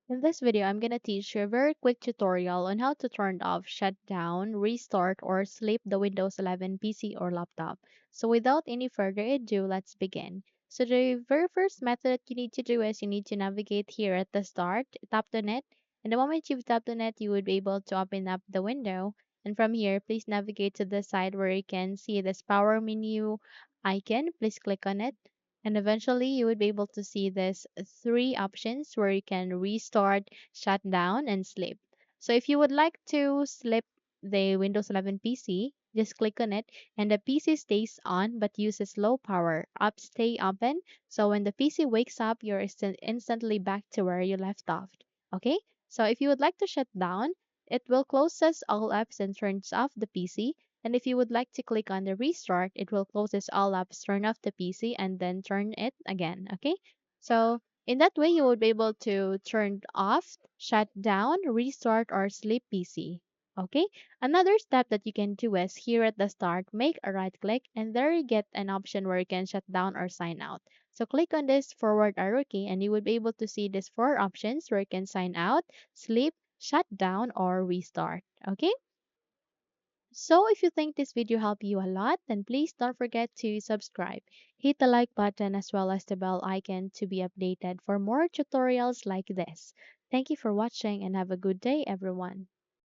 In this video, I'm going to teach you a very quick tutorial on how to turn off, shut down, restart, or sleep the Windows 11 PC or laptop. So without any further ado, let's begin. So the very first method that you need to do is you need to navigate here at the start, tap on it, and the moment you've tapped on it, you would be able to open up the window. And from here, please navigate to the side where you can see this power menu icon. Please click on it and eventually you would be able to see this three options where you can restart, shut down, and sleep. So if you would like to sleep the Windows 11 PC, just click on it and the PC stays on but uses low power. Up stay open. So when the PC wakes up, you're instantly back to where you left off. Okay? So if you would like to shut down, it will closes all apps and turns off the PC, and if you would like to click on the restart, it will close this all apps, turn off the PC, and then turn it again. Okay. So in that way, you would be able to turn off, shut down, restart, or sleep PC. Okay. Another step that you can do is here at the start, make a right click, and there you get an option where you can shut down or sign out. So click on this forward arrow key, and you would be able to see these four options where you can sign out, sleep, shut down, or restart. Okay. So if you think this video helped you a lot, then please don't forget to subscribe. Hit the like button as well as the bell icon to be updated for more tutorials like this. Thank you for watching and have a good day everyone.